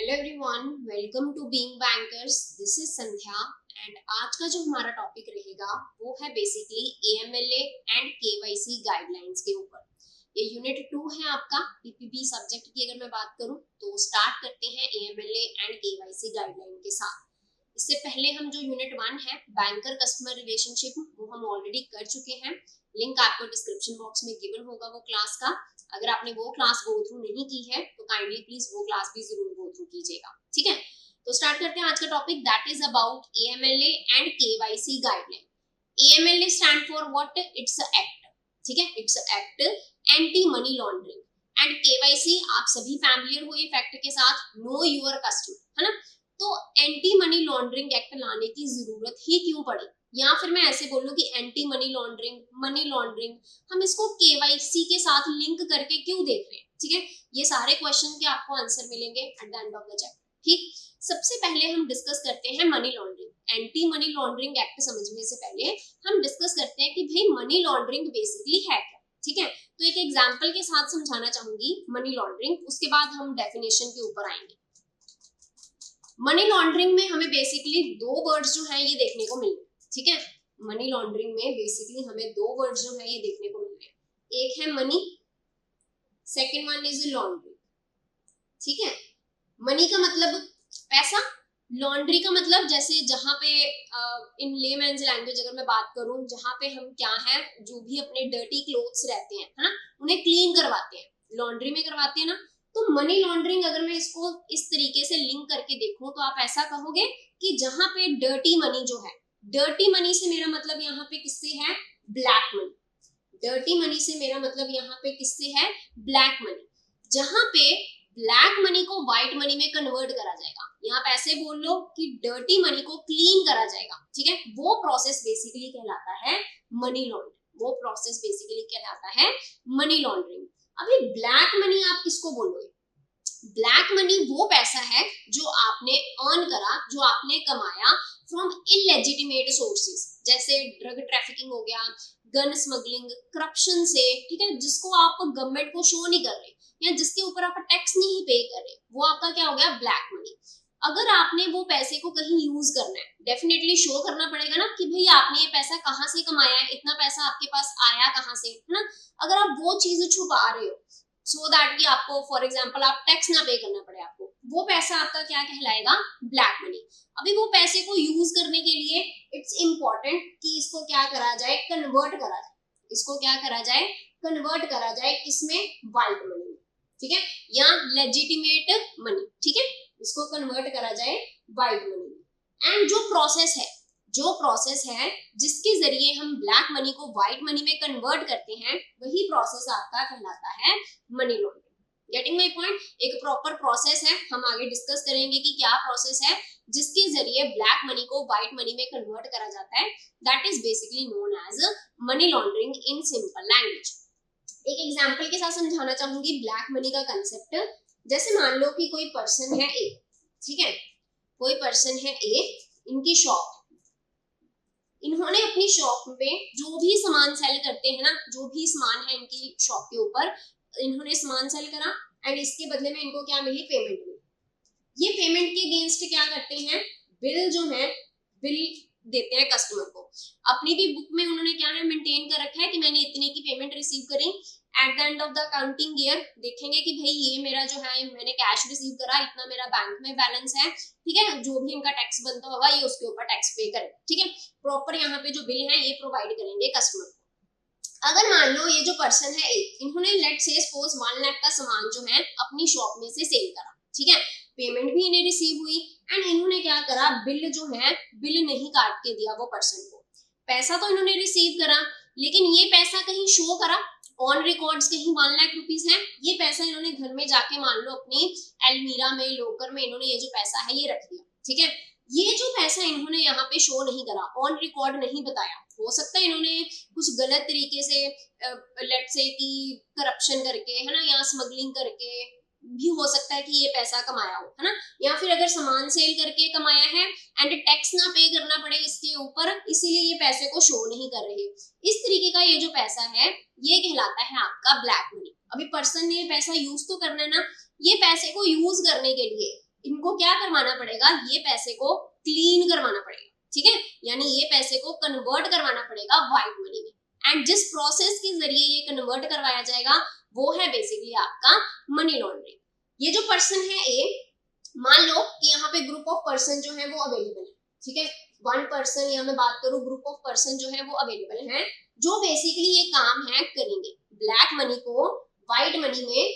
Hello everyone, welcome to being bankers. This is Sandhya and आज का जो हमारा टॉपिक रहेगा वो है basically AMLA and KYC guidelines के ऊपर। ये यूनिट 2 है आपका पीपीबी सब्जेक्ट की। अगर मैं बात करूं तो स्टार्ट करते हैं एएमएलए एंड केवाईसी गाइडलाइन के साथ। इससे पहले हम जो यूनिट 1 है बैंकर कस्टमर रिलेशनशिप वो हम ऑलरेडी कर चुके हैं। लिंक आपको डिस्क्रिप्शन बॉक्स में गिवन होगा वो क्लास का। अगर आपने वो क्लास गो थ्रू नहीं की है तो काइंडली प्लीज वो क्लास भी जरूर गो थ्रू कीजिएगा, ठीक है। तो स्टार्ट करते हैं आज का topic, that is about AMLA and KYC guideline. AMLA stand for what? It's a act, ठीक है। It's a act anti money laundering and KYC आप सभी फैमिलियर हो ये फैक्ट के साथ, नो योर कस्टमर, है ना। तो एंटी मनी लॉन्ड्रिंग एक्ट लाने की जरूरत ही क्यों पड़ी, या फिर मैं ऐसे बोलूं कि एंटी मनी लॉन्ड्रिंग हम इसको केवाईसी के साथ लिंक करके क्यों देख रहे हैं, ठीक है। ये सारे क्वेश्चन के आपको आंसर मिलेंगे at the end of the chapter, ठीक। सबसे पहले हम डिस्कस करते हैं money laundering. Anti money laundering act समझने से पहले हम डिस्कस करते हैं कि भाई मनी लॉन्ड्रिंग बेसिकली है क्या, ठीक है। तो एक एग्जांपल के साथ समझाना चाहूंगी मनी लॉन्ड्रिंग, उसके बाद हम डेफिनेशन के ऊपर आएंगे। मनी लॉन्ड्रिंग में हमें बेसिकली दो वर्ड्स जो है ये देखने को मिल रहे हैं, ठीक है। मनी लॉन्ड्रिंग में बेसिकली हमें दो वर्ड्स जो है ये देखने को मिल रहे हैं। एक है money, second one is laundry, ठीक है। मनी का मतलब पैसा, लॉन्ड्री का मतलब जैसे जहां पे इन लेमैन्स लैंग्वेज अगर मैं बात करूं, जहां पे हम क्या है जो भी अपने डर्टी क्लोथ्स रहते हैं, है ना, उन्हें क्लीन करवाते हैं, लॉन्ड्री में करवाते हैं ना। तो मनी लॉन्ड्रिंग अगर मैं इसको इस तरीके से लिंक करके देखूं तो आप ऐसा कहोगे कि जहां पे डर्टी मनी जो है, डर्टी मनी से मेरा मतलब यहाँ पे किससे है? Black money. डर्टी मनी से मेरा मतलब यहाँ पे किससे है? Black money. जहां पे ब्लैक मनी को व्हाइट मनी में कन्वर्ट करा जाएगा, यहाँ पे ऐसे बोल लो कि डर्टी मनी को क्लीन करा जाएगा, ठीक है। वो प्रोसेस बेसिकली कहलाता है मनी लॉन्ड्रिंग। वो प्रोसेस बेसिकली कहलाता है मनी लॉन्ड्रिंग। अभी ब्लैक मनी आप किसको बोलोगे? ब्लैक मनी वो पैसा है जो आपने अर्न करा, जो आपने कमाया फ्रॉम इलेजिटिमेट सोर्सेज, जैसे ड्रग ट्रैफिकिंग हो गया, गन स्मगलिंग, करप्शन से, ठीक है, जिसको आप गवर्नमेंट को शो नहीं कर रहे या जिसके ऊपर आप टैक्स नहीं पे कर रहे, वो आपका क्या हो गया? Black money. अगर आपने वो पैसे को कहीं यूज करना है, डेफिनेटली शो करना पड़ेगा ना कि भाई आपने ये पैसा कहाँ से कमाया है, इतना पैसा आपके पास आया कहाँ से, है ना। अगर आप वो चीज छुपा रहे हो सो दैट कि आपको फॉर एग्जांपल आप टैक्स ना पे करना पड़े आपको, वो पैसा आपका क्या कहलाएगा? Black money. अभी वो पैसे को यूज करने के लिए इट्स इम्पोर्टेंट कि इसको क्या करा जाए? कन्वर्ट करा जाए। इसको क्या करा जाए? कन्वर्ट करा जाए किसमें? व्हाइट मनी में, ठीक है, या लेजिटिमेट मनी, ठीक है, इसको कन्वर्ट करा जाए व्हाइट मनी में। एंड जो प्रोसेस है जिसके जरिए हम ब्लैक मनी को व्हाइट मनी में कन्वर्ट करते हैं, वही प्रोसेस आपका कहलाता है money laundering. Getting my point? एक प्रॉपर प्रोसेस है, हम आगे डिस्कस करेंगे कि क्या प्रोसेस है जिसके जरिए ब्लैक मनी को व्हाइट मनी में कन्वर्ट करा जाता है। That is basically known as money laundering in simple language. एक एग्जांपल के साथ समझाना चाहूंगी ब्लैक मनी का कंसेप्ट। जैसे मान लो कि कोई पर्सन है ए, ठीक है, कोई पर्सन है ए, इनकी शॉप, इन्होंने अपनी शॉप में जो भी सामान सेल करते हैं ना, जो भी सामान है इनकी शॉप के ऊपर, इन्होंने सामान सेल करा एंड इसके बदले में इनको क्या मिली? पेमेंट मिली। ये पेमेंट के अगेंस्ट क्या करते हैं? बिल जो है, बिल देते हैं कस्टमर को। अपनी भी बुक में उन्होंने क्या है मेंटेन कर रखा है कि मैंने इतने की पेमेंट रिसीव करी। At the end of the accounting year देखेंगे कि भाई ये मेरा जो है मैंने कैश रिसीव करा, इतना मेरा बैंक में बैलेंस है, ठीक है, जो भी इनका टैक्स बनता होगा ये उसके ऊपर टैक्स पे करें, ठीक है। प्रॉपर यहाँ पे जो बिल है ये प्रोवाइड करेंगे कस्टमर को। अगर मान लो ये जो पर्सन है इन्होंने लेट से सपोज 1 लाख का सामान जो है अपनी शॉप में से सेल करा, ठीक है, पेमेंट भी इन्हें रिसीव हुई एंड इन्होंने क्या करा? बिल जो है, बिल नहीं काट के दिया वो पर्सन को। पैसा तो इन्होंने रिसीव करा लेकिन ये पैसा कहीं शो करा ऑन रिकॉर्ड्स कहीं 1 लाख रुपीस है, ये पैसा इन्होंने घर में जाके मान लो अपनी अलमीरा में, लोकर में इन्होंने ये जो पैसा है ये रख दिया, ठीक है। ये जो पैसा इन्होंने यहाँ पे शो नहीं करा, ऑन रिकॉर्ड नहीं बताया, हो सकता है इन्होंने कुछ गलत तरीके से लेट से कि करप्शन करके, है ना, या स्मगलिंग करके भी हो सकता है कि ये पैसा कमाया हो, है ना, या फिर अगर सामान सेल करके कमाया है एंड टैक्स ना पे करना पड़े इसके ऊपर, इसीलिए ये पैसे को शो नहीं कर रहे। इस तरीके का ये जो पैसा है ये कहलाता है आपका ब्लैक मनी। अभी पर्सन ने पैसा यूज तो करना है ना, ये पैसे को यूज करने के लिए इनको क्या करवाना पड़ेगा, ये पैसे को क्लीन करवाना पड़ेगा, ठीक है, यानी ये पैसे को कन्वर्ट करवाना पड़ेगा व्हाइट मनी में। एंड जिस प्रोसेस के जरिए ये कन्वर्ट करवाया जाएगा वो है बेसिकली आपका मनी लॉन्ड्रिंग। ये जो पर्सन है ए, मान लो कि यहाँ पे ग्रुप ऑफ पर्सन जो है वो अवेलेबल है, ठीक है, वन पर्सन या मैं बात करूं ग्रुप ऑफ पर्सन जो है वो अवेलेबल है, जो बेसिकली ये काम है करेंगे, ब्लैक मनी को व्हाइट मनी में,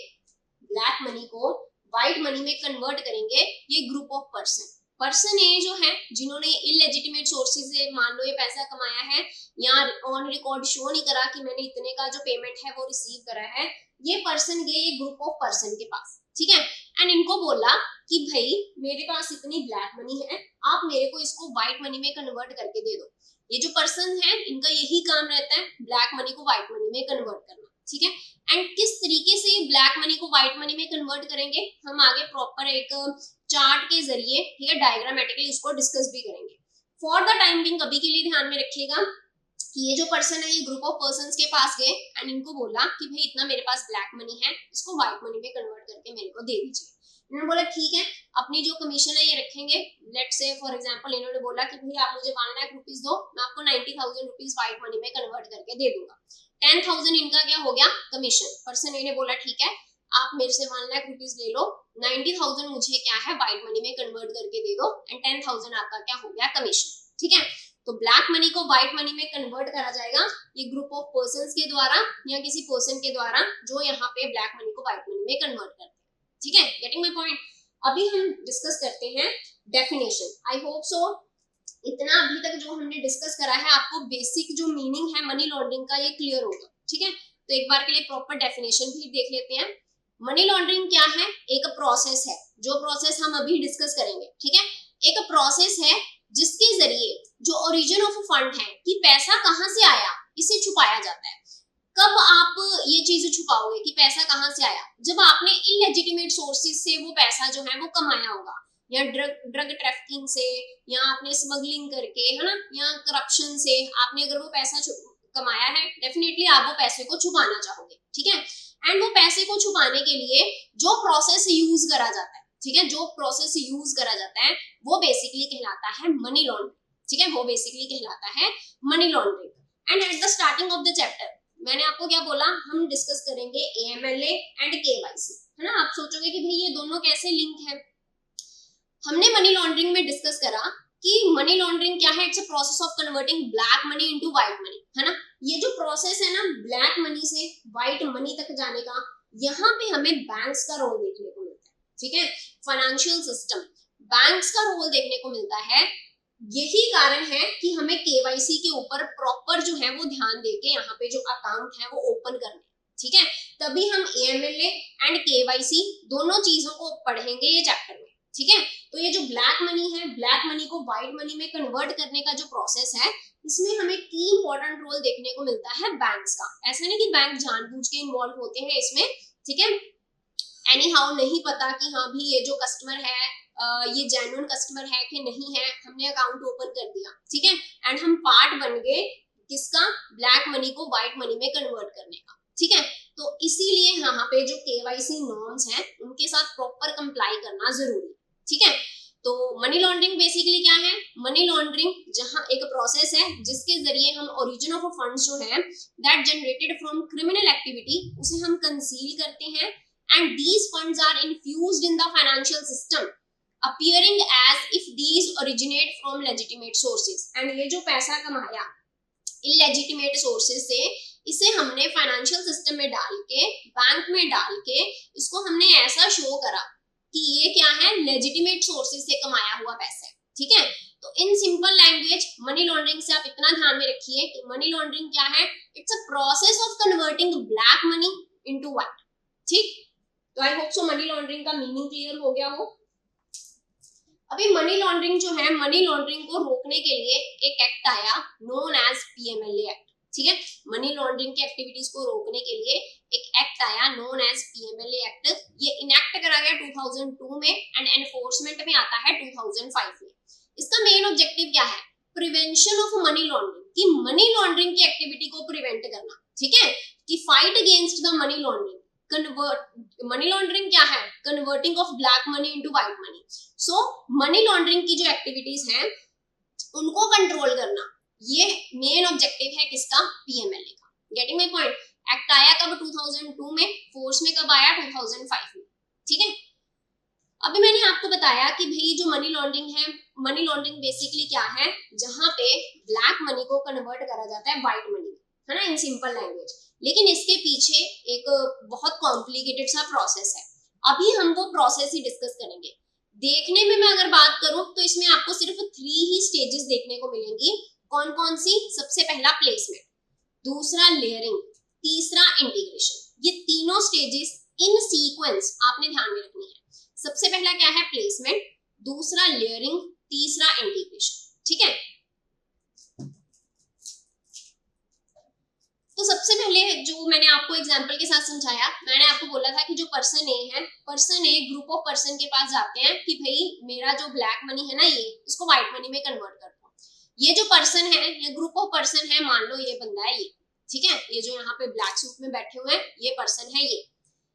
ब्लैक मनी को व्हाइट मनी में कन्वर्ट करेंगे ये ग्रुप ऑफ पर्सन। पर्सन ए जो है जिन्होंने इलेजिटिमेट सोर्सेज से मान लो ये पैसा कमाया है, या ऑन रिकॉर्ड शो नहीं करा कि मैंने इतने का जो पेमेंट है वो रिसीव करा है, ये पर्सन गए ये ग्रुप ऑफ पर्सन के पास, ठीक है, एंड इनको बोला कि भाई मेरे पास इतनी ब्लैक मनी है, आप मेरे को इसको व्हाइट मनी में कन्वर्ट करके दे दो। ये जो पर्सन है इनका यही काम रहता है, ब्लैक मनी को व्हाइट मनी में कन्वर्ट करना, ठीक है। एंड किस तरीके से ब्लैक मनी को व्हाइट मनी में कन्वर्ट करेंगे हम आगे प्रॉपर एक चार्ट के जरिए, ठीक है, डायग्रामेटिकली उसको डिस्कस भी करेंगे। फॉर द टाइम बिंग अभी के लिए ध्यान में रखिएगा कि ये जो पर्सन है ये ग्रुप ऑफ पर्संस के पास गए एंड इनको बोला कि भाई इतना मेरे पास ब्लैक मनी है, इसको व्हाइट मनी में कन्वर्ट करके मेरे को दे दीजिए। इन्होंने बोला ठीक है, अपनी जो कमीशन है ये रखेंगे, लेट्स से फॉर एग्जांपल इन्होंने बोला कि भाई आप मुझे 1 लाख रुपीस दो, मैं आपको 90,000 रुपीस व्हाइट मनी में कन्वर्ट करके दे दूंगा। 10,000 इनका क्या हो गया कमीशन। पर्सन ए ने बोला ठीक है आप मेरे से 1 लाख रुपीस ले लो, 90,000 मुझे क्या है व्हाइट मनी में कन्वर्ट करके दे दो एंड 10,000 आपका क्या हो गया कमीशन, ठीक है। तो ब्लैक मनी को व्हाइट मनी में कन्वर्ट करा जाएगा ये ग्रुप ऑफ पर्संस के द्वारा या किसी पर्सन के द्वारा जो यहाँ पे ब्लैक मनी को व्हाइट मनी में कन्वर्ट करते हैं, ठीक है, गेटिंग माय पॉइंट। अभी हम डिस्कस करते हैं डेफिनेशन। आई होप सो इतना अभी तक जो हमने डिस्कस करा है आपको बेसिक जो मीनिंग है मनी लॉन्ड्रिंग का ये क्लियर होगा, ठीक है। तो एक बार के लिए प्रॉपर डेफिनेशन भी देख लेते हैं। मनी लॉन्ड्रिंग क्या है, एक प्रोसेस है, जो प्रोसेस हम अभी डिस्कस करेंगे, ठीक है, एक प्रोसेस है जिसके जरिए जो ओरिजिन ऑफ फंड है कि पैसा कहां से आया इसे छुपाया जाता है। कब आप ये चीज छुपाओगे कि पैसा कहां से आया, जब आपने इलेजिटिमेट सोर्सेज से वो पैसा जो है वो कमाया होगा, या ड्रग ट्रैफिकिंग से, या आपने स्मगलिंग करके, है ना, या करप्शन से आपने अगर वो पैसा कमाया है, डेफिनेटली आप वो पैसे को छुपाना चाहोगे, ठीक है। एंड वो पैसे को छुपाने के लिए जो प्रोसेस यूज करा जाता है, ठीक है, जो प्रोसेस यूज करा जाता है वो बेसिकली कहलाता है मनी लॉन्ड्रिंग, ठीक है, वो बेसिकली कहलाता है money laundering. And at the starting of the chapter मैंने आपको क्या बोला, हम डिस्कस करेंगे एएमएलए एंड केवाईसी, है ना। आप सोचोगे कि भाई ये दोनों कैसे लिंक है। हमने मनी लॉन्ड्रिंग में डिस्कस करा कि मनी लॉन्ड्रिंग क्या है, it's a process of converting black money into white money, है ना। ये जो प्रोसेस है ना ब्लैक मनी से व्हाइट मनी तक जाने का, यहाँ पे हमें बैंक्स का रोल देखने को मिलता है, ठीक है, फाइनेंशियल सिस्टम, बैंक्स का रोल देखने को मिलता है। यही कारण है कि हमें केवाईसी के ऊपर प्रॉपर जो है वो ध्यान देके यहाँ पे जो अकाउंट है वो ओपन करने, ठीक है, तभी हम एएमएलए एंड केवाईसी दोनों चीजों को पढ़ेंगे ये चैप्टर में, ठीक है। तो ये जो ब्लैक मनी है, ब्लैक मनी को व्हाइट मनी में कन्वर्ट करने का जो प्रोसेस है, इसमें हमें की इंपॉर्टेंट रोल देखने को मिलता है बैंक्स का। ऐसा नहीं कि बैंक जानबूझ के इन्वॉल्व होते हैं इसमें, ठीक है, एनी हाउ नहीं पता कि हाँ भी ये जो कस्टमर है ये जेन्युइन कस्टमर है कि नहीं है, हमने अकाउंट ओपन कर दिया, ठीक है, एंड हम पार्ट बन गए किसका, ब्लैक मनी को व्हाइट मनी में कन्वर्ट करने का, ठीक है। तो इसीलिए यहाँ पे जो केवाईसी नॉर्म्स हैं उनके साथ प्रॉपर कंप्लाई करना जरूरी है, ठीक है। तो मनी लॉन्ड्रिंग बेसिकली क्या है, मनी लॉन्ड्रिंग जहाँ एक प्रोसेस है जिसके जरिए हम ओरिजिन ऑफ फंड्स जो है that generated from criminal activity उसे हम कंसील करते हैं and these funds are infused in the financial system appearing as if these originate from legitimate sources। and ये जो पैसा कमाया illegitimate sources से, इसे हमने फाइनेंशियल सिस्टम में डाल के, बैंक में डाल के, इसको हमने ऐसा शो करा कि ये क्या है, लेजिटिमेट सोर्सेज से कमाया हुआ पैसा है, ठीक है। तो इन सिंपल लैंग्वेज मनी लॉन्ड्रिंग से आप इतना ध्यान में रखिए कि मनी लॉन्ड्रिंग क्या है, it's a process of converting black money into white, ठीक। तो आई होप सो मनी लॉन्ड्रिंग का मीनिंग क्लियर हो गया हो। अभी मनी लॉन्ड्रिंग जो है, मनी लॉन्ड्रिंग को रोकने के लिए एक एक्ट आया नोन एज पीएमएलए एक्ट, ठीक है। मनी लॉन्ड्रिंग की एक्टिविटीज को रोकने के लिए एक एक्ट आया नोन एज पीएमएलए एक्ट। ये इनैक्ट करा गया 2002 में एंड एनफोर्समेंट में आता है 2005 में। इसका मेन ऑब्जेक्टिव क्या है, प्रिवेंशन ऑफ मनी लॉन्ड्रिंग, कि मनी लॉन्ड्रिंग की एक्टिविटी को प्रिवेंट करना, ठीक है, कि fight against the money laundering, money laundering क्या है? Converting of black money into white money. So money laundering की जो एक्टिविटीज हैं उनको कंट्रोल करना, ये मेन ऑब्जेक्टिव है किसका? पीएमएलए का। Getting my point? एक्ट आया कब? 2002 में। फोर्स में कब आया? 2005 में। ठीक है, अभी मैंने आपको बताया कि भाई जो मनी लॉन्ड्रिंग है, मनी लॉन्ड्रिंग बेसिकली क्या है? जहां पे ब्लैक मनी को कन्वर्ट करा जाता है व्हाइट मनी में, है ना, इन सिंपल लैंग्वेज। लेकिन इसके पीछे एक बहुत कॉम्प्लिकेटेड सा प्रोसेस है। अभी हम वो प्रोसेस ही डिस्कस करेंगे। देखने में मैं अगर बात करूं तो इसमें आपको सिर्फ 3 ही स्टेजेस देखने को मिलेंगी। कौन कौन सी? सबसे पहला प्लेसमेंट, दूसरा लेयरिंग, तीसरा इंटीग्रेशन। ये तीनों स्टेजेस इन सीक्वेंस आपने ध्यान में रखनी है। सबसे पहला क्या है? प्लेसमेंट, दूसरा लेयरिंग, तीसरा इंटीग्रेशन। ठीक है, तो सबसे पहले जो मैंने आपको एग्जांपल के साथ समझाया, मैंने आपको बोला था कि जो पर्सन ए है, person A group of person के पास जाते हैं कि भाई मेरा जो ब्लैक मनी है ना, ये इसको व्हाइट मनी में कन्वर्ट कर दो। ये जो पर्सन है, ये ग्रुप ऑफ पर्सन है, मान लो ये बंदा है ये, ठीक है, ये जो यहाँ पे ब्लैक सूट में बैठे हुए हैं ये पर्सन है। ये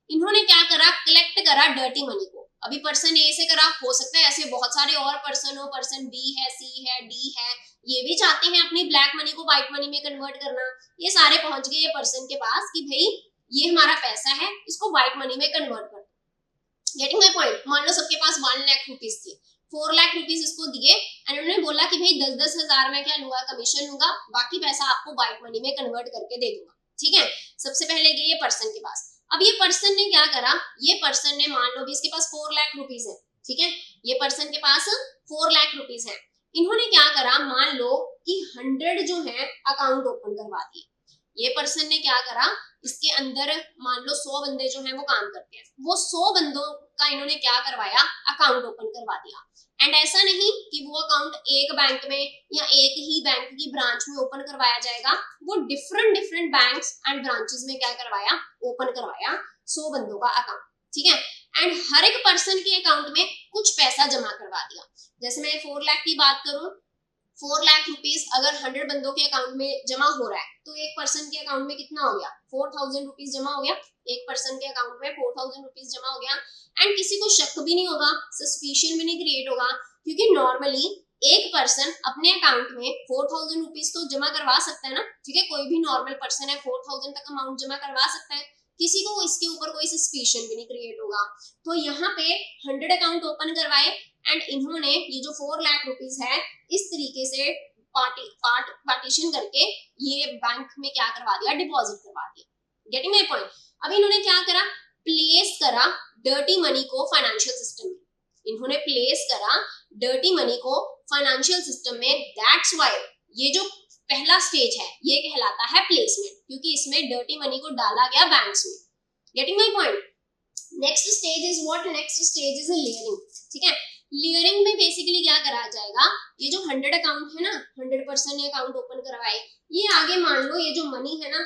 इन्होंने क्या करा? कलेक्ट करा डर्टी मनी को। अभी पर्सन ए से करा, हो सकता है ऐसे बहुत सारे और पर्सन हो, पर्सन बी है, सी है, डी है, ये भी चाहते हैं अपनी ब्लैक मनी को व्हाइट मनी में कन्वर्ट करना। ये सारे पहुंच गए ये पर्सन के पास कि भाई ये हमारा पैसा है, इसको व्हाइट मनी में कन्वर्ट कर दो। Getting my point? मान लो सबके पास 1 लाख रुपीस थे, 4 लाख रुपीस इसको दिए एंड उन्होंने बोला कि भाई 10-10 हजार में क्या लूंगा? कमीशन लूंगा, बाकी पैसा आपको व्हाइट मनी में कन्वर्ट करके दे दूंगा। ठीक है, सबसे पहले गए ये पर्सन के पास। अब ये पर्सन ने क्या करा? ये पर्सन ने, मान लो भी इसके पास 4 लाख रुपीस है, ठीक है, ये पर्सन के पास 4 लाख रुपीस है। इन्होंने क्या करा? मान लो कि 100 जो है अकाउंट ओपन करवा दिए। ये पर्सन ने क्या करा? इसके अंदर मान लो 100 बंदे जो हैं वो काम करते हैं, वो 100 बंदों का इन्होंने क्या करवाया? अकाउंट ओपन करवा दिया। एंड ऐसा नहीं कि वो अकाउंट एक बैंक में या एक ही बैंक की ब्रांच में ओपन करवाया जाएगा, वो डिफरेंट बैंक्स एंड ब्रांचेस में क्या करवाया? ओपन करवाया 100 बंदों का अकाउंट। ठीक है, एंड हर एक पर्सन के अकाउंट में कुछ पैसा जमा करवा दिया। जैसे मैं 4 लाख की बात करूं, 4 लाख रुपीस अगर 100 बंदों के अकाउंट में जमा हो रहा है तो एक पर्सन के अकाउंट में कितना हो गया? 4000 रुपीस जमा हो गया। एक पर्सन के अकाउंट में 4000 रुपीस जमा हो गया एंड किसी को शक भी नहीं होगा, सस्पिशन भी नहीं क्रिएट होगा, क्योंकि नॉर्मली एक पर्सन अपने अकाउंट में 4000 रुपीस तो जमा करवा सकता है ना। ठीक है, कोई भी नॉर्मल पर्सन है 4000 तक अमाउंट जमा करवा सकता है, किसी को इसके ऊपर कोई सस्पिशन भी नहीं क्रिएट होगा। तो यहाँ पे 100 अकाउंट ओपन करवाए एंड इन्होंने ये जो 4 लाख रुपीस है इस तरीके से पार्टीशन करके ये बैंक में क्या करवा दिया? डिपॉजिट करवा दिया। Getting my point? अब इन्होंने क्या करा? प्लेस करा डर्टी मनी को फाइनेंशियल सिस्टम में। इन्होंने प्लेस करा डर्टी मनी को फाइनेंशियल सिस्टम में। दैट्स व्हाई ये जो पहला स्टेज है ये कहलाता है प्लेसमेंट, क्योंकि इसमें डर्टी मनी को डाला गया बैंक्स में। Getting my point? Next stage is what? Next stage is layering. ठीक है, लेयरिंग में बेसिकली क्या करा जाएगा? ये जो 100 अकाउंट है ना, 100% ने अकाउंट ओपन करवाए, ये आगे मान लो ये जो मनी है ना,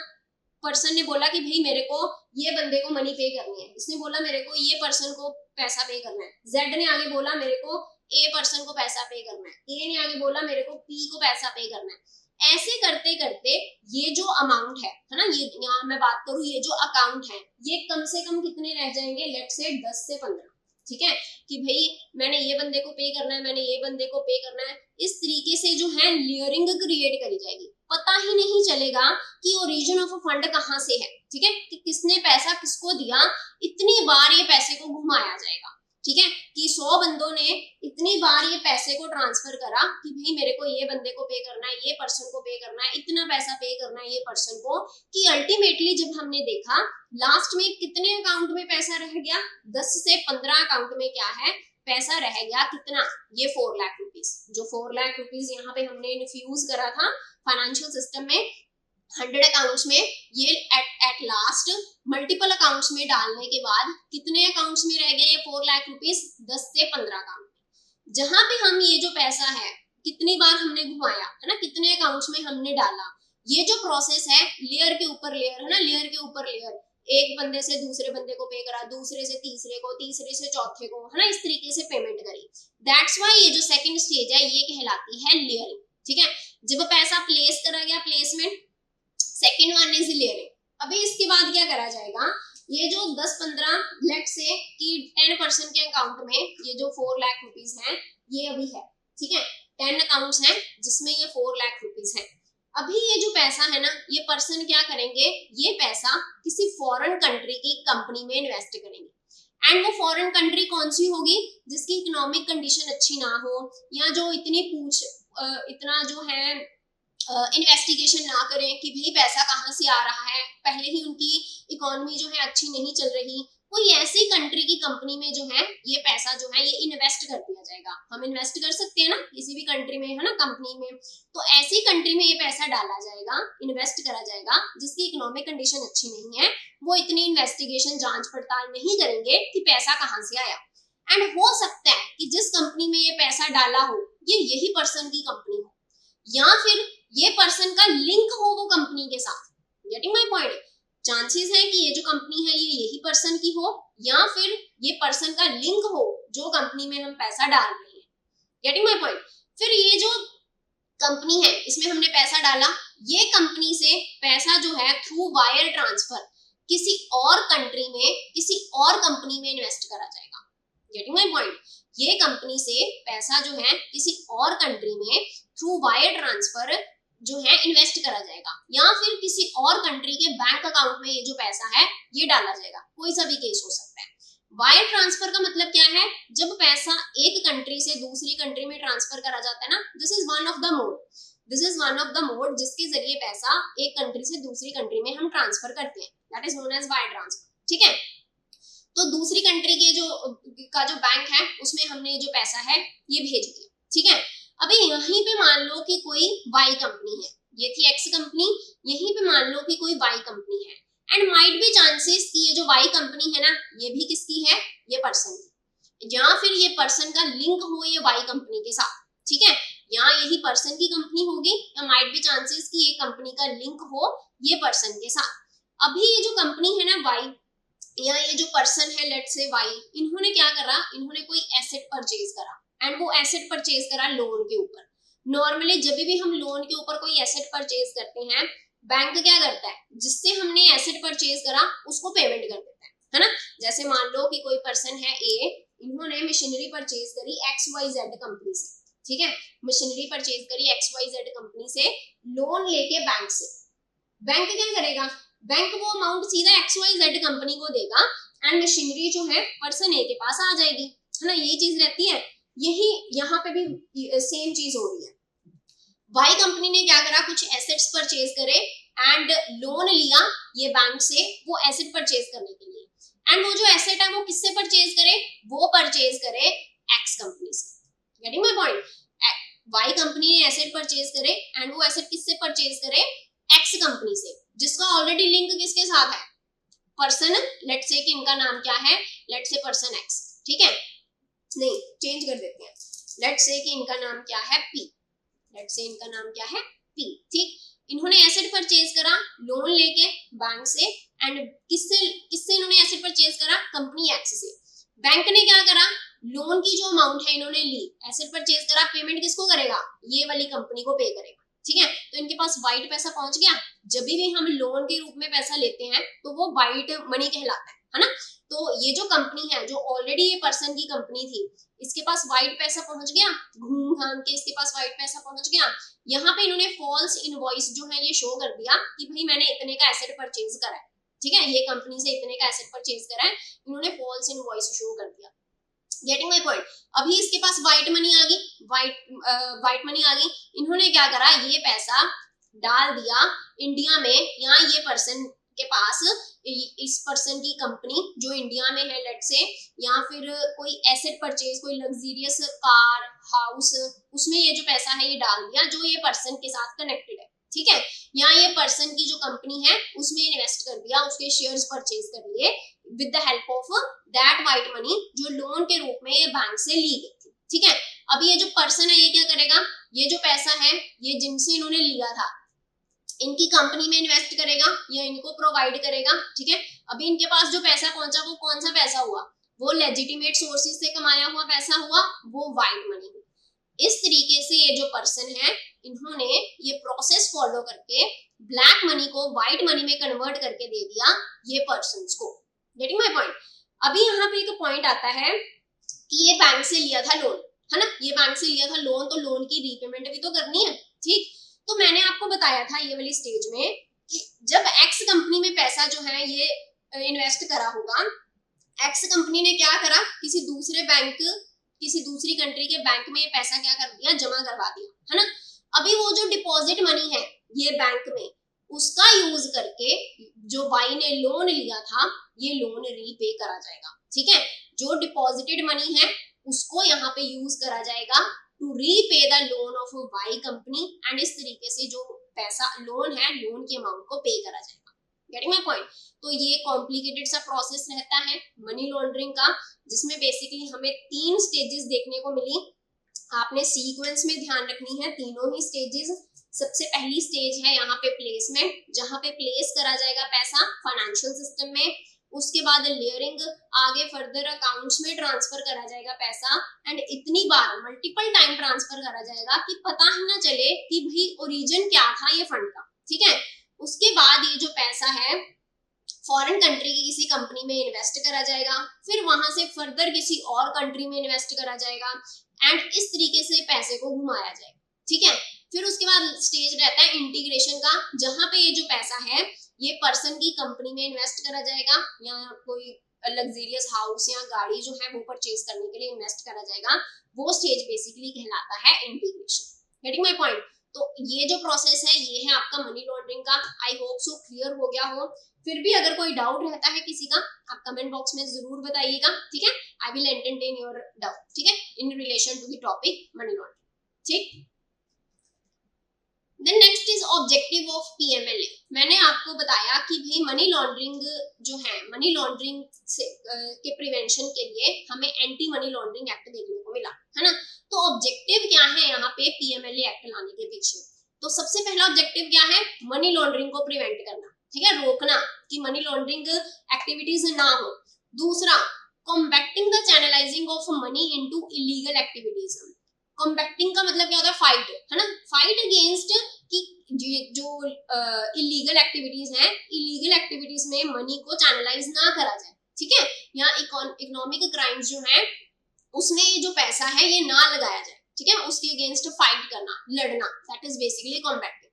पर्सन ने बोला कि भाई मेरे को ये बंदे को मनी पे करनी है, इसने बोला मेरे को ये पर्सन को पैसा पे करना है, जेड ने आगे बोला मेरे को ए पर्सन को पैसा पे करना है, ए ने आगे बोला मेरे को पी को पैसा पे करना है। ऐसे करते करते ये जो अमाउंट है ना, ये यहाँ मैं बात करूं, ये जो अकाउंट है ये कम से कम कितने रह जाएंगे? लेट्स से 10 से 15। ठीक है, कि भाई मैंने ये बंदे को पे करना है, मैंने ये बंदे को पे करना है। इस तरीके से जो है लेयरिंग क्रिएट करी जाएगी। पता ही नहीं चलेगा कि ओरिजिन ऑफ फंड कहाँ से है। ठीक है, कि किसने पैसा किसको दिया, इतनी बार ये पैसे को घुमाया जाएगा। ठीक है, कि 100 बंदों ने इतनी बार ये पैसे को ट्रांसफर करा कि भाई मेरे को ये बंदे को पे करना है, ये पर्सन को पे करना है, इतना पैसा पे करना है ये पर्सन को, कि अल्टीमेटली जब हमने देखा लास्ट में कितने अकाउंट में पैसा रह गया? 10 से 15 अकाउंट में क्या है? पैसा रह गया कितना? ये 4 लाख रुपीस। जो 4 लाख रुपीस यहाँ पे हमने इन्फ्यूज करा था फाइनेंशियल सिस्टम में 100 अकाउंट्स में, ये एट लास्ट मल्टीपल अकाउंट्स में डालने के बाद कितने अकाउंट्स में रह गए ये 4 लाख रुपीस? 10 से 15 अकाउंट में। जहां पे हम ये जो पैसा है कितनी बार हमने घुमाया है ना, कितने अकाउंट्स में हमने डाला, ये जो प्रोसेस है लेयर के ऊपर लेयर है ना, लेयर के ऊपर लेयर, एक बंदे से दूसरे बंदे को पे करा, दूसरे से तीसरे को, तीसरे से चौथे को, है ना, इस तरीके से पेमेंट करी। दैट्स व्हाई ये जो सेकंड स्टेज है ये कहलाती है लेयरिंग। ठीक है, जब पैसा प्लेस करा गया, placement, second one is layering. अभी इसके बाद क्या करा जाएगा? ये जो 10-15 लेट से कि 10% के अकाउंट में ये जो 4 लाख रुपीस है ये अभी है, ठीक है, 10 अकाउंट्स हैं जिसमें ये 4 लाख रुपीस है। अभी ये जो पैसा है ना, ये पर्सन क्या करेंगे, ये पैसा किसी फॉरेन कंट्री की कंपनी में इन्वेस्ट करेंगे। एंड वो फॉरेन कंट्री कौन सी होगी, जिसकी इकोनॉमिक कंडीशन अच्छी ना हो, या जो इतना जो है इन्वेस्टिगेशन ना करें कि भाई पैसा कहाँ से आ रहा है, पहले ही उनकी इकोनॉमी जो है अच्छी नहीं चल रही, कोई ऐसी कंट्री की कंपनी में जो है ये पैसा जो है ये इन्वेस्ट कर दिया जाएगा। हम इन्वेस्ट कर सकते हैं ना किसी भी कंट्री में, है ना, कंपनी में, तो ऐसी कंट्री में ये पैसा डाला जाएगा, इन्वेस्ट करा जाएगा जिसकी इकोनॉमिक कंडीशन अच्छी नहीं है। वो इतनी इन्वेस्टिगेशन जांच पड़ताल नहीं करेंगे कि पैसा कहाँ से आया। एंड हो सकता है कि जिस कंपनी में ये पैसा डाला हो ये यही पर्सन की कंपनी हो, या फिर ये पर्सन का लिंक हो वो कंपनी के साथ। Getting my point? चांसेस है कि ये जो कंपनी है ये यही पर्सन की हो, या फिर ये पर्सन का लिंक हो जो कंपनी में हम पैसा डाल रहे हैं। Getting my point? फिर ये जो कंपनी है इसमें हमने पैसा डाला, ये कंपनी से पैसा जो है थ्रू वायर ट्रांसफर किसी और कंट्री में किसी और कंपनी में इन्वेस्ट करा जाएगा। Getting my point? ये कंपनी से पैसा जो है किसी और कंट्री में थ्रू वायर ट्रांसफर जो है इन्वेस्ट करा जाएगा, या फिर किसी और कंट्री के बैंक अकाउंट में ये जो पैसा है ये डाला जाएगा। कोई सा भी केस हो सकता है। वायर ट्रांसफर का मतलब क्या है, जब पैसा एक कंट्री से दूसरी कंट्री में ट्रांसफर करा जाता है ना, this is one of the mode जिसके जरिए पैसा एक कंट्री से दूसरी कंट्री में हम ट्रांसफर करते हैं, that is known as wire transfer. ठीक है, तो दूसरी कंट्री के जो बैंक है उसमें हमने जो पैसा है ये भेज दिया। ठीक है, अभी यहीं पे मान लो कि कोई वाई कंपनी है, ये थी एक्स कंपनी, यहीं पे मान लो कि कोई वाई कंपनी है, एंड माइट बी चांसेस कि ये जो वाई कंपनी है ना ये भी किसकी है, ये पर्सन की, या फिर ये पर्सन का लिंक हो ये वाई कंपनी के साथ। ठीक है, या यही पर्सन की कंपनी होगी, या माइट बी चांसेस कि ये कंपनी का लिंक हो ये पर्सन के साथ। अभी ये जो कंपनी है ना वाई, या ये जो पर्सन है लेट्स से वाई, इन्होंने क्या करा, इन्होंने कोई एसेट परचेज करा, एंड वो एसेट परचेज करा लोन के ऊपर। नॉर्मली जब भी हम लोन के ऊपर कोई एसेट परचेज करते हैं, बैंक क्या करता है, जिससे हमने एसेट परचेज करा उसको पेमेंट कर देता है ना। जैसे मान लो कि कोई पर्सन है ए, इन्होंने मशीनरी परचेज करी XYZ कंपनी से। ठीक है, मशीनरी परचेज करी XYZ कंपनी से लोन लेके बैंक से। बैंक क्या करेगा, बैंक वो अमाउंट सीधा XYZ कंपनी को देगा, एंड मशीनरी जो है पर्सन ए के पास आ जाएगी, है ना। यही चीज रहती है, यही यहाँ पे भी सेम चीज हो रही है। वाई कंपनी ने क्या करा, कुछ एसेट्स परचेज करे एंड लोन लिया ये बैंक से वो एसेट परचेज करने के लिए, एंड वो जो एसेट है वो किससे परचेज करे, वो परचेज करे एक्स कंपनी से। Getting my point? Y company ने एसेट परचेज करे एंड वो एसेट किससे परचेज करे, एक्स कंपनी से, जिसका ऑलरेडी लिंक किसके साथ है, पर्सन, लेट्स से कि इनका नाम क्या है, लेट्स से पर्सन एक्स। ठीक है, नहीं चेंज कर देते हैं, लेट्स से कि इनका नाम क्या है पी, लेट्स से इनका नाम क्या है पी। ठीक, इन्होंने एसेट परचेज करा लोन लेके बैंक से, एंड किससे इन्होंने एसेट परचेज करा, कंपनी एक्स से। बैंक ने क्या करा, लोन की जो अमाउंट है इन्होंने ली, एसेट परचेज करा, पेमेंट किसको करेगा, ये वाली कंपनी को पे करेगा। ठीक है, तो इनके पास वाइट पैसा पहुंच गया। जब भी हम लोन के रूप में पैसा लेते हैं तो वो वाइट मनी कहलाता है ना। तो ये जो कंपनी है जो ऑलरेडी ये पर्सन की कंपनी थी, इसके पास वाइट पैसा पहुंच गया, घूम घाम के इसके पास वाइट पैसा पहुंच गया। यहाँ पे इन्होंने फॉल्स इनवॉइस जो है ये शो कर दिया कि भाई मैंने इतने का एसेट परचेज करा है। ठीक है, ये कंपनी से इतने का एसेट परचेज करा है, इन्होंने फॉल्स इनवॉइस शो कर दिया। Getting my point? अभी इसके पास वाइट मनी आ गई, वाइट मनी आ गई, इन्होंने क्या करा, ये पैसा डाल दिया इंडिया में, या ये पर्सन के पास, इस पर्सन की कंपनी जो इंडिया में है लेट्स से, या फिर कोई एसेट परचेज, कोई लग्जरियस कार, हाउस, उसमें ये जो पैसा है ये डाल दिया जो ये पर्सन के साथ कनेक्टेड है। ठीक है, या ये पर्सन की जो कंपनी है उसमें इन्वेस्ट कर दिया, उसके शेयर्स परचेज कर लिए with the help of that white money जो लोन के रूप में ये बैंक से ली गई थी। ठीक है, अब ये जो पर्सन है ये क्या करेगा, ये जो पैसा है ये जिनसे इन्होंने लिया था इनकी कंपनी में इन्वेस्ट करेगा या इनको प्रोवाइड करेगा। ठीक है, अभी इनके पास जो पैसा पहुंचा वो कौन सा पैसा हुआ, वो लेजिटिमेट सोर्सेज से कमाया हुआ पैसा हुआ, वो वाइट मनी। इस तरीके से ये जो पर्सन है इन्होंने ये प्रोसेस फॉलो करके ब्लैक मनी को व्हाइट मनी में कन्वर्ट करके दे दिया ये पर्सन्स को। Getting my point. अभी यहाँ पे एक पॉइंट आता है कि ये बैंक से लिया था लोन, है ना, ये बैंक से लिया था लोन, तो लोन की रीपेमेंट भी तो करनी है, ठीक। तो मैंने आपको बताया था ये वाली स्टेज में कि जब एक्स कंपनी में पैसा जो है ये इन्वेस्ट करा होगा, एक्स कंपनी ने क्या करा, किसी दूसरे बैंक, किसी दूसरी कंट्री के बैंक में ये पैसा क्या कर दिया, जमा करवा दिया, है ना। अभी वो जो डिपॉजिट मनी है ये बैंक में, उसका यूज करके जो वाई ने लोन लिया था ये लोन रीपे करा जाएगा, ठीक है। जो डिपॉजिटेड मनी है उसको यहाँ पे यूज करा जाएगा to repay the loan of Y company, and इस तरीके से जो पैसा लोन है, लोन के अमाउंट को पे करा जाएगा। Getting my point. तो ये कॉम्प्लिकेटेड सा प्रोसेस रहता है मनी लॉन्ड्रिंग का, जिसमें बेसिकली हमें 3 स्टेजेस देखने को मिली। आपने सीक्वेंस में ध्यान रखनी है तीनों ही स्टेजेस। सबसे पहली स्टेज है यहाँ पे प्लेसमेंट, जहाँ पे प्लेस करा जाएगा पैसा फाइनेंशियल सिस्टम में। उसके बाद लेयरिंग, आगे फर्दर अकाउंट्स में ट्रांसफर करा जाएगा पैसा, एंड इतनी बार मल्टीपल टाइम ट्रांसफर करा जाएगा कि पता ही ना चले कि भाई ओरिजिन क्या था ये फंड का, ठीक है। उसके बाद ये जो पैसा है फॉरेन कंट्री की किसी कंपनी में इन्वेस्ट करा जाएगा, फिर वहां से फर्दर किसी और कंट्री में इन्वेस्ट करा जाएगा, एंड इस तरीके से पैसे को घुमाया जाएगा, ठीक है। फिर उसके बाद स्टेज रहता है इंटीग्रेशन का, जहां पे ये जो पैसा है ये पर्सन की कंपनी में इन्वेस्ट करा जाएगा, या कोई लग्जरियस हाउस या गाड़ी जो है वो परचेज करने के लिए इन्वेस्ट करा जाएगा। वो स्टेज बेसिकली कहलाता है इंटीग्रेशन। Getting my point. तो ये जो प्रोसेस है ये है आपका मनी लॉन्ड्रिंग का। आई होप सो क्लियर हो गया हो। फिर भी अगर कोई डाउट रहता है किसी का, आप कमेंट बॉक्स में जरूर बताइएगा, ठीक है। I will entertain your doubt, ठीक है, in relation to the topic money laundering, ठीक। Then next is objective of PMLA. मैंने आपको बताया कि भाई मनी लॉन्ड्रिंग जो है, मनी लॉन्ड्रिंग से के प्रिवेंशन के लिए हमें एंटी मनी लॉन्ड्रिंग एक्ट देखने को मिला, है ना। तो ऑब्जेक्टिव क्या है यहाँ पे पीएमएलए एक्ट लाने के पीछे? तो सबसे पहला ऑब्जेक्टिव क्या है, मनी लॉन्ड्रिंग को प्रिवेंट करना, ठीक है, रोकना कि मनी लॉन्ड्रिंग एक्टिविटीज ना हो। दूसरा, combating the channelising of money into illegal activities. Combating का मतलब क्या होता है, फाइट, है ना, फाइट अगेंस्ट कि जो इलीगल एक्टिविटीज हैं, इलीगल एक्टिविटीज में मनी को चैनलाइज ना करा जाए, ठीक है। यहाँ इकोनॉमिक क्राइम्स जो है उसमें ये जो पैसा है ये ना लगाया जाए, ठीक है, उसके अगेंस्ट फाइट करना, लड़ना, that is basically combating.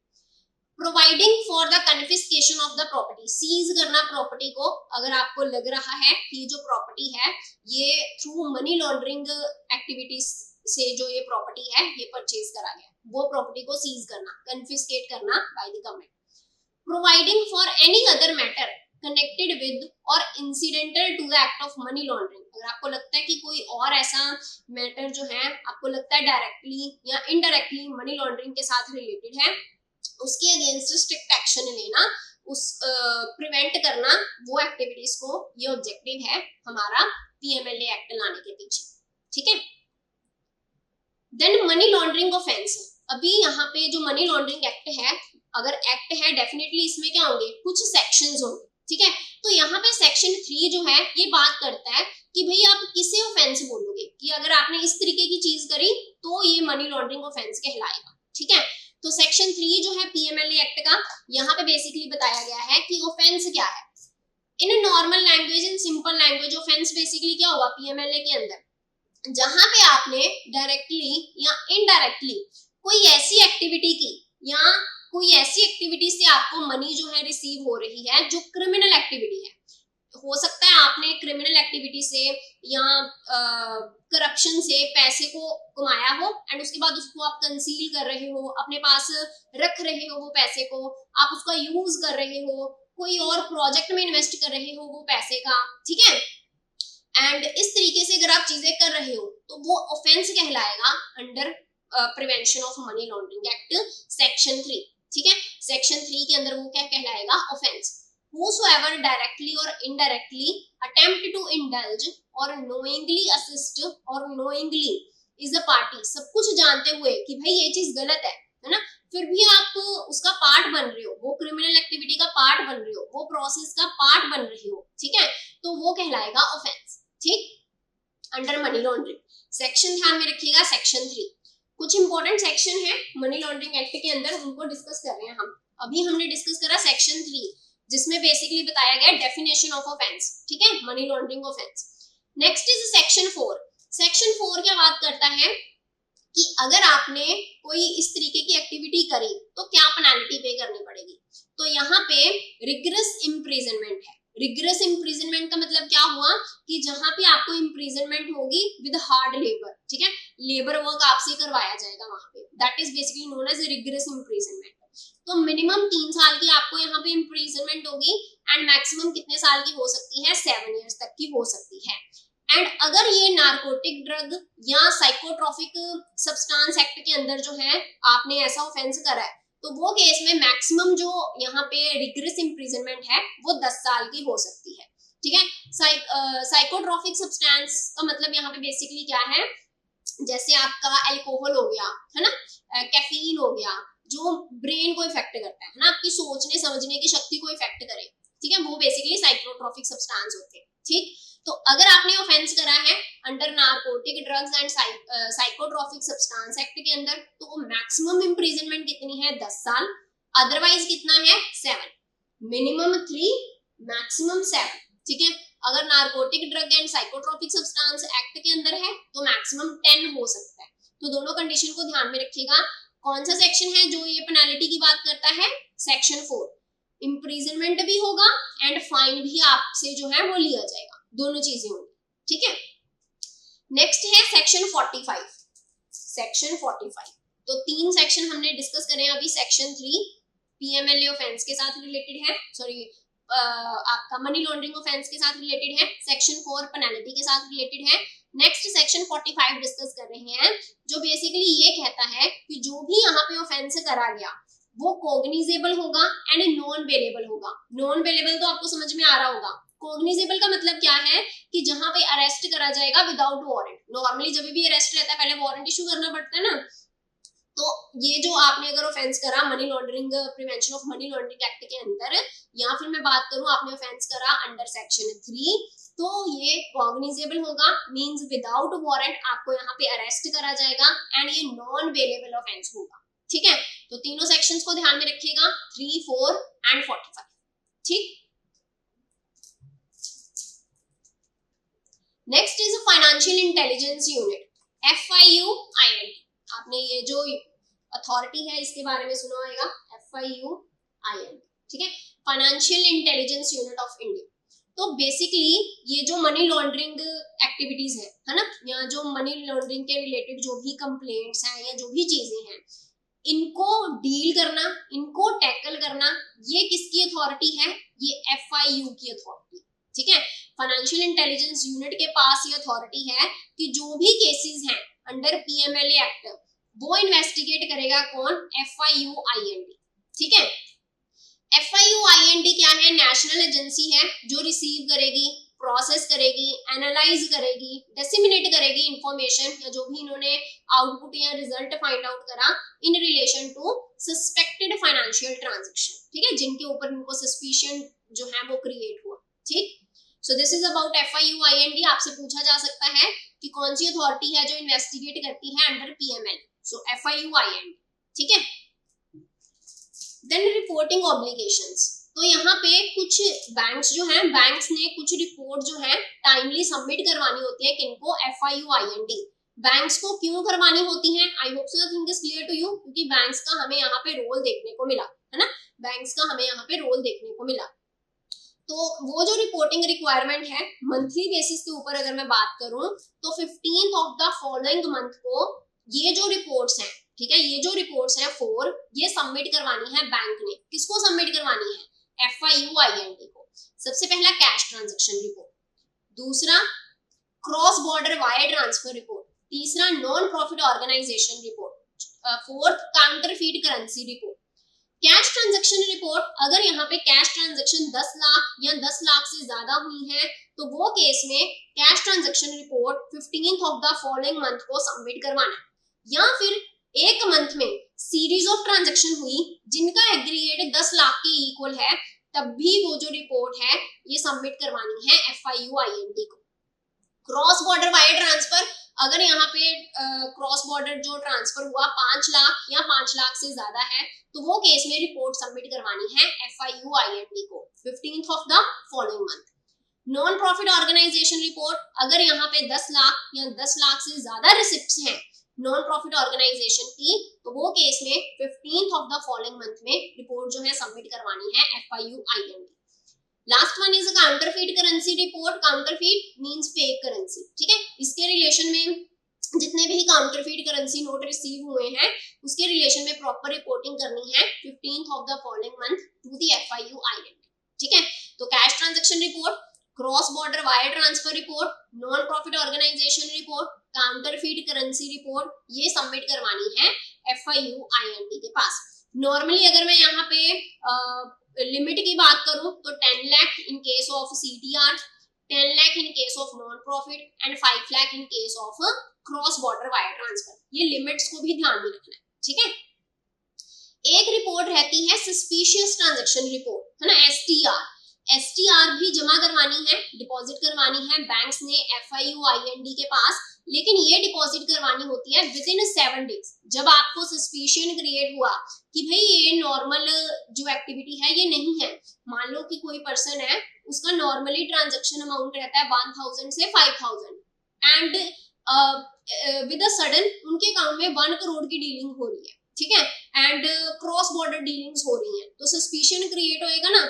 Providing for the confiscation of the property, seize करना प्रॉपर्टी को। अगर आपको लग रहा है कि जो प्रॉपर्टी है ये थ्रू मनी लॉन्ड्रिंग एक्टिविटीज से जो ये प्रॉपर्टी है ये परचेज करा गया, वो प्रॉपर्टी को सीज करना, कन्फिस्केट करना by the government. Providing for any other matter connected with और incidental to the act of money laundering. अगर आपको लगता है कि कोई और ऐसा मैटर जो है आपको लगता है डायरेक्टली या इनडायरेक्टली मनी लॉन्ड्रिंग के साथ रिलेटेड है, उसके अगेंस्ट स्ट्रिक्ट एक्शन लेना, उस प्रिवेंट करना वो एक्टिविटीज को, ये ऑब्जेक्टिव है हमारा पीएमएलए एक्ट लाने के पीछे, ठीक है। Then money laundering offence. अभी यहाँ पे जो मनी लॉन्ड्रिंग एक्ट है, अगर एक्ट है डेफिनेटली इसमें क्या होंगे, कुछ सेक्शंस होंगे, ठीक है। तो यहाँ पे सेक्शन 3 जो है ये बात करता है कि भाई आप किसे ऑफेंस बोलोगे, कि अगर आपने इस तरीके की चीज करी तो ये मनी लॉन्ड्रिंग ऑफेंस कहलाएगा, ठीक है। तो सेक्शन 3 जो है पीएमएलए एक्ट का, यहाँ पे बेसिकली बताया गया है कि ऑफेंस क्या है। In normal language, in simple language, offence basically क्या होगा पीएमएलए के अंदर, जहां पे आपने डायरेक्टली या इनडायरेक्टली कोई ऐसी एक्टिविटी की या कोई ऐसी एक्टिविटी से आपको मनी जो है रिसीव हो रही है जो क्रिमिनल एक्टिविटी है। हो सकता है आपने क्रिमिनल एक्टिविटी से या करप्शन से पैसे को कमाया हो, एंड उसके बाद उसको आप कंसील कर रहे हो, अपने पास रख रहे हो वो पैसे को, आप उसका यूज कर रहे हो, कोई और प्रोजेक्ट में इन्वेस्ट कर रहे हो वो पैसे का, ठीक है। एंड इस तरीके से अगर आप चीजें कर रहे हो तो वो ऑफेंस कहलाएगा under prevention of money laundering act section 3, ठीक है। सेक्शन 3 के अंदर वो क्या कहलाएगा, offence. whosoever directly or indirectly attempt to indulge or knowingly assist or knowingly is a party, सब कुछ जानते हुए कि भाई ये चीज गलत है ना, फिर भी आप उसका पार्ट बन रहे हो, वो क्रिमिनल एक्टिविटी का पार्ट बन रहे हो, वो प्रोसेस का पार्ट बन रहे हो, ठीक है, तो वो कहलाएगा ऑफेंस, ठीक, अंडर मनी लॉन्ड्रिंग। सेक्शन ध्यान में रखिएगा, सेक्शन 3। कुछ इंपॉर्टेंट सेक्शन है मनी लॉन्ड्रिंग एक्ट के अंदर, उनको डिस्कस कर रहे हैं हम। अभी हमने डिस्कस करा सेक्शन 3 जिसमें बेसिकली बताया गया डेफिनेशन ऑफ ऑफेंस, ठीक है, money laundering offence. Next is section 4। Section 4 क्या बात करता है कि अगर आपने कोई इस तरीके की एक्टिविटी करी तो क्या पेनल्टी पे करनी पड़ेगी। तो यहाँ पे रिगरस इम्प्रिजनमेंट है। रिगरस इम्प्रिजनमेंट का मतलब क्या हुआ कि जहां पे आपको इम्प्रिजनमेंट होगी विद हार्ड लेबर, ठीक है, लेबर वर्क आपसे करवाया जाएगा वहां पे, that is basically known as rigorous imprisonment. तो मिनिमम 3 साल की आपको यहाँ पे इम्प्रिजनमेंट होगी एंड मैक्सिमम कितने साल की हो सकती है, 7 इयर्स तक की हो सकती है। एंड अगर ये नारकोटिक ड्रग या साइकोट्रॉपिक सब्सटेंस एक्ट के अंदर जो है आपने ऐसा ऑफेंस करा है तो वो केस में मैक्सिमम जो यहाँ पे रिगरस इम्प्रिजनमेंट है वो 10 साल की हो सकती है, ठीक है। साइकोट्रॉपिक सब्सटेंस का मतलब यहाँ पे बेसिकली क्या है, जैसे आपका अल्कोहल हो गया है ना, कैफीन हो गया, जो ब्रेन को इफेक्ट करता है ना, आपकी सोचने समझने की शक्ति को इफेक्ट करे, ठीक है, वो बेसिकली साइकोट्रॉपिक सब्सटेंस होते हैं, ठीक। तो अगर आपने ऑफेंस करा है under narcotic drugs and psychotropic substance act के अंदर तो मैक्सिमम इम्प्रिजनमेंट कितनी है, 10 साल, अदरवाइज कितना है, 7, मिनिमम 3 मैक्सिमम 7, ठीक है। अगर narcotic drug and psychotropic substance act के अंदर है तो मैक्सिमम 10 हो सकता है। तो दोनों कंडीशन को ध्यान में रखिएगा। कौन सा सेक्शन है जो ये पेनल्टी की बात करता है, सेक्शन 4। इम्प्रिजनमेंट भी होगा एंड फाइन भी आपसे जो है वो लिया जाएगा, दोनों चीजें होंगी, ठीक है। नेक्स्ट है सेक्शन 45। सेक्शन 45 तो 3 सेक्शन हमने डिस्कस करे हैं अभी। सेक्शन 3 पीएमएलए ऑफेंस के साथ रिलेटेड है, सॉरी आपका मनी लॉन्ड्रिंग ऑफेंस के साथ रिलेटेड है। सेक्शन 4 पेनल्टी के साथ रिलेटेड है। नेक्स्ट सेक्शन 45 डिस्कस कर रहे हैं जो बेसिकली ये कहता है कि जो भी यहाँ पे ऑफेंस करा गया वो कॉग्निजेबल होगा एंड नॉन बेलेबल होगा। नॉन बेलेबल तो आपको समझ में आ रहा होगा। कॉग्निजेबल का मतलब क्या है कि जहां पे अरेस्ट करा जाएगा विदाउट वारंट। नॉर्मली जब भी अरेस्ट रहता है पहले वारंट इशू करना पड़ता है ना, तो ये जो आपने अगर ऑफेंस करा money laundering prevention of money laundering act के अंदर, या फिर मैं बात करूं आपने ऑफेंस करा अंडर सेक्शन 3 तो ये कॉग्निजेबल होगा, मींस विदाउट वारंट आपको यहाँ पे अरेस्ट करा जाएगा एंड ये नॉन बेलेबल ऑफेंस होगा, ठीक है। तो तीनों सेक्शंस को ध्यान में रखिएगा, 3, 4 एंड 45, ठीक। Next is financial intelligence unit, FIUINT। आपने ये जो अथॉरिटी है इसके बारे में सुना होगा, FIUINT, ठीक है, financial intelligence unit of India. तो बेसिकली ये जो मनी लॉन्ड्रिंग एक्टिविटीज है ना, या जो मनी लॉन्ड्रिंग के रिलेटेड जो भी कंप्लेंट्स हैं या जो भी चीजें हैं इनको डील करना, इनको टैकल करना, ये किसकी अथॉरिटी है, ये FIU की अथॉरिटी, ठीक है। फाइनेंशियल इंटेलिजेंस यूनिट के पास ये अथॉरिटी है कि जो भी केसेस हैं अंडर पीएमएलए एक्ट वो इन्वेस्टिगेट करेगा कौन, FIUINT, ठीक है। FIUINT क्या है, नेशनल एजेंसी है जो रिसीव करेगी, प्रोसेस करेगी, एनालाइज करेगी, डिसेमिनेट करेगी इंफॉर्मेशन या जो भी इन्होंने आउटपुट या रिजल्ट फाइंड आउट करा in relation to suspected financial transaction, ठीक है, जिनके ऊपर इनको सस्पिशन जो है वो क्रिएट हुआ, ठीक। So this is about FIUINT। आपसे पूछा जा सकता है कि कौन सी अथॉरिटी है जो इन्वेस्टिगेट करती है अंडर PML, सो FIUINT, ठीक है। देन रिपोर्टिंग ऑब्लिगेशंस, तो यहाँ पे कुछ बैंक्स जो हैं, बैंक्स ने कुछ रिपोर्ट जो है टाइमली सबमिट करवानी होती है किनको, FIUINT। बैंक्स को क्यों करवानी होती है, I hope so think is clear to you, क्योंकि बैंक्स का हमें यहाँ पे रोल देखने को मिला है ना, बैंक्स का हमें यहाँ पे रोल देखने को मिला। तो वो जो रिपोर्टिंग रिक्वायरमेंट है मंथली बेसिस के ऊपर अगर मैं बात करूं तो 15th of the following month को ये जो रिपोर्ट्स हैं, ठीक है, ये जो रिपोर्ट्स हैं 4 ये सबमिट करवानी है बैंक ने। किसको सबमिट करवानी है, FIUINT को। सबसे पहला कैश ट्रांजैक्शन रिपोर्ट, दूसरा cross border wire transfer report, तीसरा non profit organisation report, fourth counterfeit currency report. Cash transaction report, अगर यहाँ पे कैश ट्रांजैक्शन 10 लाख या 10 लाख से ज्यादा हुई है तो वो केस में cash transaction report 15th of the following month को सबमिट करवाना, या फिर एक मंथ में सीरीज ऑफ ट्रांजैक्शन हुई जिनका एग्रीगेट 10 लाख के इक्वल है तब भी वो जो रिपोर्ट है ये सबमिट करवानी है FIUINT को। क्रॉस बॉर्डर वायर ट्रांसफर, अगर यहाँ पे क्रॉस बॉर्डर जो ट्रांसफर हुआ 5 लाख या 5 लाख से ज्यादा है तो वो केस में रिपोर्ट सबमिट करवानी है FIUIND को 15th of the following month. Non profit organisation report, अगर यहाँ पे 10 लाख या 10 लाख से ज्यादा रिसिप्ट्स हैं नॉन प्रॉफिट ऑर्गेनाइजेशन की तो वो केस में 15th of the following month में रिपोर्ट जो है सबमिट करवानी है FIUIND। Last one is counterfeit currency report. Counterfeit means fake currency, ठीक है। इसके रिलेशन में जितने भी काउंटरफीट करेंसी नोट रिसीव हुए हैं उसके रिलेशन में प्रॉपर रिपोर्टिंग करनी है 15th of the following month to the FIUIND, ठीक है। तो cash transaction report, cross border wire transfer report, non profit organisation report, counterfeit currency report, ये सबमिट करवानी है FIUIND के पास। नॉर्मली अगर मैं यहाँ पे लिमिट की बात करूं तो 10 lakh in case of CTR, 10 lakh in case of non profit and 5 lakh in case of cross border wire transfer. ये लिमिट्स को भी ध्यान में रखना है, ठीक है। एक रिपोर्ट रहती है सस्पिशियस ट्रांजैक्शन रिपोर्ट, है ना, STR भी जमा करवानी है, डिपॉजिट करवानी है बैंक्स ने FIUIND के पास, लेकिन ये डिपॉजिट करवानी होती है विद इन 7 डेज। जब आपको सस्पिशन क्रिएट हुआ कि भाई ये नॉर्मल जो एक्टिविटी है ये नहीं है, मान लो कि कोई पर्सन है उसका नॉर्मली ट्रांजैक्शन अमाउंट रहता है 1000 से 5000 एंड विद अ सडन उनके अकाउंट में 1 करोड़ की डीलिंग हो रही है, ठीक है, एंड क्रॉस बॉर्डर डीलिंग्स हो रही हैं, तो सस्पिशन क्रिएट होएगा ना।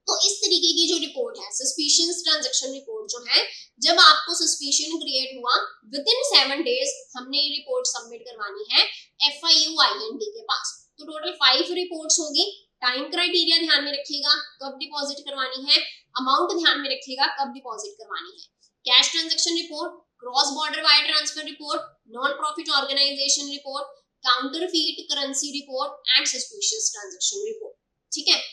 तो इस तरीके की जो रिपोर्ट है सस्पिशियस ट्रांजैक्शन रिपोर्ट जो है, जब आपको सस्पिशन क्रिएट हुआ विद इन 7 डेज हमने ये रिपोर्ट सबमिट करवानी है FIUIND के पास। तो टोटल 5 रिपोर्ट्स होगी। टाइम क्राइटेरिया ध्यान में रखिएगा, कब डिपॉजिट करवानी है, अमाउंट ध्यान में रखिएगा कब डिपॉजिट करवानी है। Cash transaction report, cross border wire transfer report, non profit organisation report, counterfeit currency report and suspicious transaction report, ठीक है।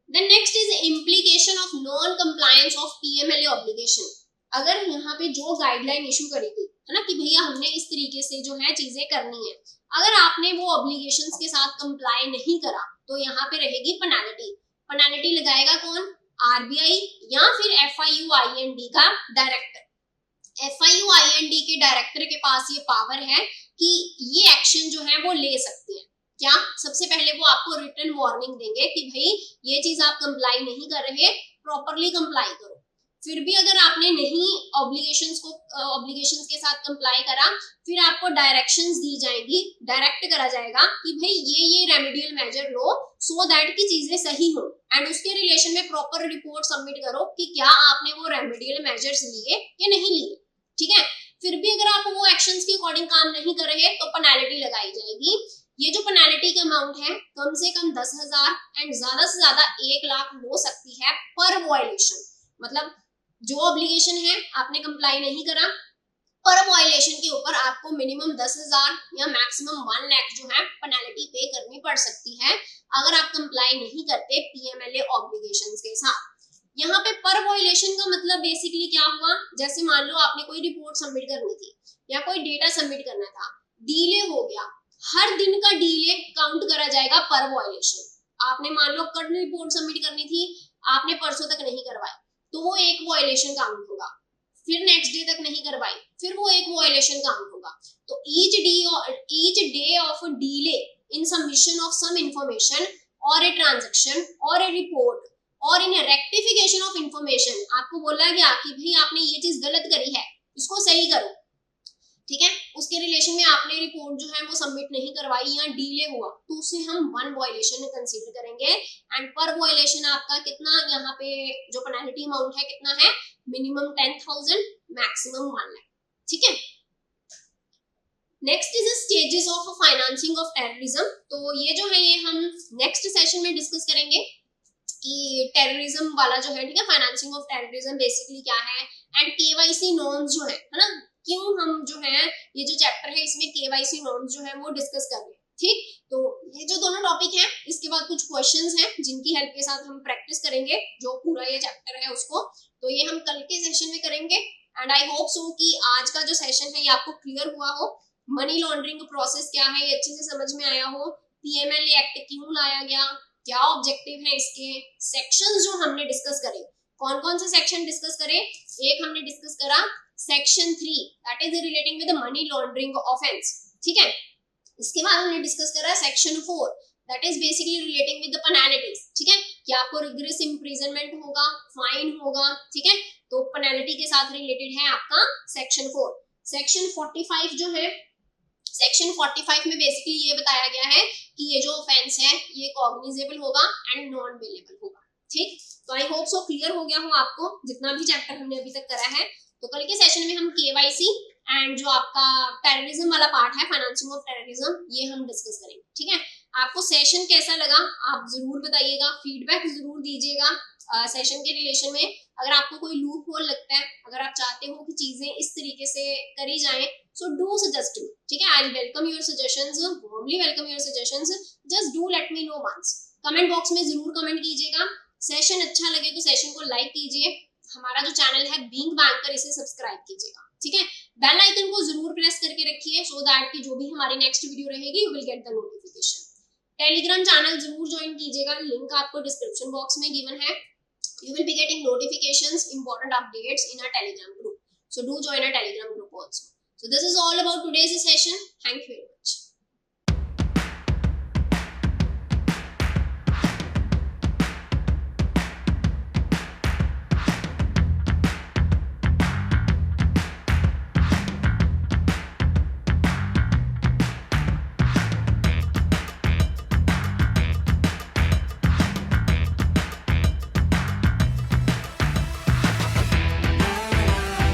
Then next is implication of non-compliance of PMLA obligation। अगर यहाँ पे जो गाइडलाइन इशू करी थी, है ना, कि भैया हमने इस तरीके से जो है चीजें करनी है, अगर आपने वो ऑब्लिगेशंस के साथ कंप्लाई नहीं करा तो यहाँ पे रहेगी पेनाल्टी। पेनाल्टी लगाएगा कौन? RBI या फिर FIUIND का डायरेक्टर। FIUIND के डायरेक्टर के पास ये पावर है कि ये एक्शन जो है वो ले सकते हैं। क्या? सबसे पहले वो आपको रिटन वार्निंग देंगे कि भाई ये चीज आप कंप्लाई नहीं कर रहे, प्रॉपरली कंप्लाई करो। फिर भी अगर आपने नहीं ऑब्लिगेशंस के साथ कंप्लाई करा, फिर आपको डायरेक्शंस दी जाएंगी, डायरेक्ट करा जाएगा कि भाई ये रेमेडियल मेजर लो सो दैट की चीजें सही हो, एंड उसके रिलेशन में प्रॉपर रिपोर्ट सबमिट करो कि क्या आपने वो रेमेडियल मेजर्स लिए या नहीं लिए, ठीक है। फिर भी अगर आप वो एक्शंस के अकॉर्डिंग काम नहीं कर रहे तो पेनाल्टी लगाई जाएगी। ये जो पेनाल्टी का अमाउंट है कम से कम 10,000 एंड ज्यादा से ज्यादा 1 लाख हो सकती है पर वायलेशन। मतलब जो ऑब्लिगेशन है आपने कंप्लाई नहीं करा, पर वायलेशन के ऊपर आपको मिनिमम 10,000 या मैक्सिमम 1 लाख जो है पेनाल्टी पे करनी पड़ सकती है अगर आप कंप्लाई नहीं करते PMLA ऑब्लिगेशंस के साथ। यहाँ पे पर वायलेशन का मतलब बेसिकली क्या हुआ, जैसे मान लो आपने कोई रिपोर्ट सबमिट करनी थी या कोई डेटा सबमिट करना था, डिले हो गया, हर दिन का डिले काउंट करा जाएगा पर वायलेशन। आपने मान लो कल रिपोर्ट सबमिट करनी थी, आपने परसों तक नहीं करवाई तो वो एक वायलेशन काउंट होगा, फिर नेक्स्ट डे तक नहीं करवाई फिर वो एक वायलेशन काउंट होगा। तो each day of delay in submission of some information और ए ट्रांजैक्शन और ए रिपोर्ट और इन रेक्टिफिकेशन ऑफ इंफॉर्मेशन, आपको बोला गया कि भाई आपने ये चीज गलत करी है इसको सही करो, ठीक है, उसके रिलेशन में आपने रिपोर्ट जो है वो सबमिट नहीं करवाई या डिले हुआ तो उसे हम 1 वायलेशन कंसीडर करेंगे। एंड पर वायलेशन आपका कितना, यहाँ पे जो पेनल्टी अमाउंट है कितना है, मिनिमम 10,000 मैक्सिमम 1 लाख, ठीक है। Next is stages of financing of terrorism. तो ये जो है ये हम नेक्स्ट सेशन में डिस्कस करेंगे कि टेररिज्म वाला जो है, ठीक है, फाइनेंसिंग ऑफ टेररिज्म बेसिकली क्या है, एंड KYC नॉर्म्स जो है ना, क्यों हम जो है ये जो चैप्टर है इसमें KYC नॉर्म्स जो है वो डिस्कस कर रहे हैं, ठीक। तो ये जो दोनों टॉपिक हैं इसके बाद कुछ क्वेश्चंस हैं जिनकी हेल्प के साथ हम प्रैक्टिस करेंगे जो पूरा ये चैप्टर है उसको, तो ये हम कल के सेशन में करेंगे। एंड आई होप सो कि आज का जो सेशन है ये आपको क्लियर हुआ हो, मनी लॉन्ड्रिंग प्रोसेस क्या है ये अच्छे से समझ में आया हो, PMLA एक्ट क्यों लाया गया, क्या ऑब्जेक्टिव है इसके, सेक्शंस जो हमने डिस्कस करे, कौन कौन से सेक्शन डिस्कस करे, एक हमने डिस्कस करा section 3 that is relating with money laundering offence, ठीक है। इसके बाद हमने डिस्कस करा section 4 that is basically relating with the penalties, ठीक है, कि आपको रिग्रेस इम्प्रिजनमेंट होगा, फाइन होगा, ठीक है, तो पेनल्टी के साथ रिलेटेड है आपका सेक्शन 4। सेक्शन 45 जो है, सेक्शन 45 में बेसिकली ये बताया गया है कि ये जो ऑफेंस है ये कॉग्निजेबल होगा एंड नॉन बेलेबल होगा, ठीक। तो आई होप सो क्लियर हो गया हो आपको जितना भी चैप्टर हमने अभी तक करा है। तो कल के सेशन में हम केवाईसी एंड जो आपका टेररिज्म वाला पार्ट है, फाइनेंसिंग ऑफ टेररिज्म, ये हम डिस्कस करेंगे, ठीक है। आपको सेशन कैसा लगा आप जरूर बताइएगा, फीडबैक जरूर दीजिएगा सेशन के रिलेशन में। अगर आपको कोई लूप होल लगता है, अगर आप चाहते हो कि चीजें इस तरीके से करी जाएं, so do suggest me, ठीक है। I welcome your suggestions, warmly welcome your suggestions, just do let me know once। Comment box में जरूर कमेंट कीजिएगा। सेशन अच्छा लगे तो सेशन को लाइक कीजिए, हमारा जो चैनल है बीइंग बैंकर इसे सब्सक्राइब कीजिएगा, ठीक है। बेल आइकन को जरूर प्रेस करके रखिए सो दैट कि जो भी हमारी नेक्स्ट वीडियो रहेगी you will get the notification. Telegram channel जरूर ज्वाइन कीजिएगा, लिंक आपको डिस्क्रिप्शन बॉक्स में गिवन है। You will be getting notifications, important updates in our Telegram group. So do join our Telegram group also. So this is all about today's session. Thank you very much.